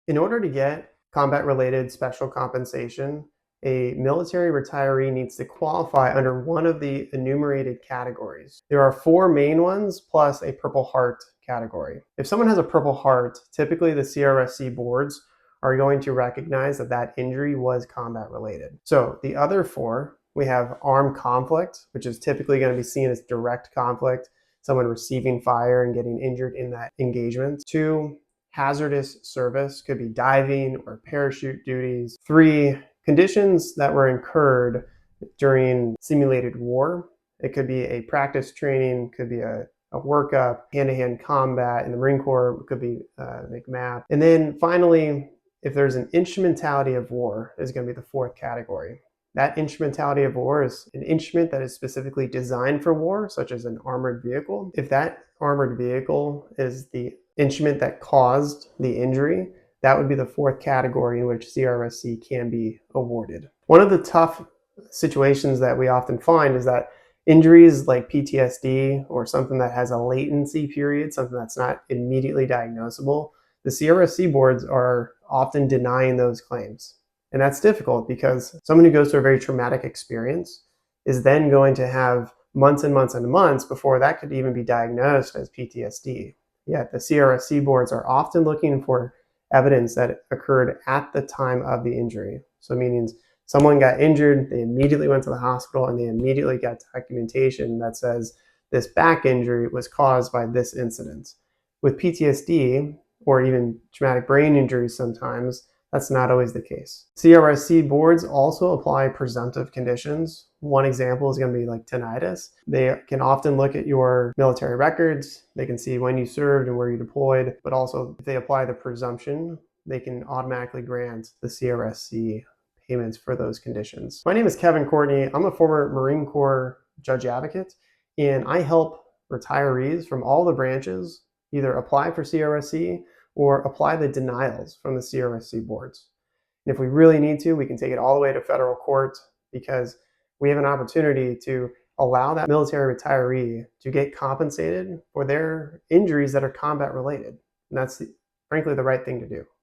In order to get combat-related special compensation, a military retiree needs to qualify under one of the enumerated categories. There are 4 main ones plus a Purple Heart category. If someone has a Purple Heart, typically the CRSC boards are going to recognize that that injury was combat-related. So the other 4, we have armed conflict, which is typically going to be seen as direct conflict, someone receiving fire and getting injured in that engagement. 2, hazardous service, could be diving or parachute duties. 3, conditions that were incurred during simulated war. It could be a practice training, could be a workup, hand-to-hand combat in the Marine Corps, it could be MCMAP. And then finally, if there's an instrumentality of war, is going to be the 4th category. That instrumentality of war is an instrument that is specifically designed for war, such as an armored vehicle. If that armored vehicle is the instrument that caused the injury, that would be the 4th category in which CRSC can be awarded. One of the tough situations that we often find is that injuries like PTSD or something that has a latency period, something that's not immediately diagnosable, the CRSC boards are often denying those claims. And that's difficult because someone who goes through a very traumatic experience is then going to have months and months and months before that could even be diagnosed as PTSD. Yet the CRSC boards are often looking for evidence that occurred at the time of the injury. So meaning someone got injured, they immediately went to the hospital and they immediately got documentation that says this back injury was caused by this incident. With PTSD or even traumatic brain injuries sometimes, that's not always the case. CRSC boards also apply presumptive conditions. One example is going to be like tinnitus. They can often look at your military records. They can see when you served and where you deployed, but also if they apply the presumption, they can automatically grant the CRSC payments for those conditions. My name is Kevin Courtney. I'm a former Marine Corps judge advocate, and I help retirees from all the branches either apply for CRSC or apply the denials from the CRSC boards. And if we really need to, we can take it all the way to federal court because we have an opportunity to allow that military retiree to get compensated for their injuries that are combat related. And that's frankly the right thing to do.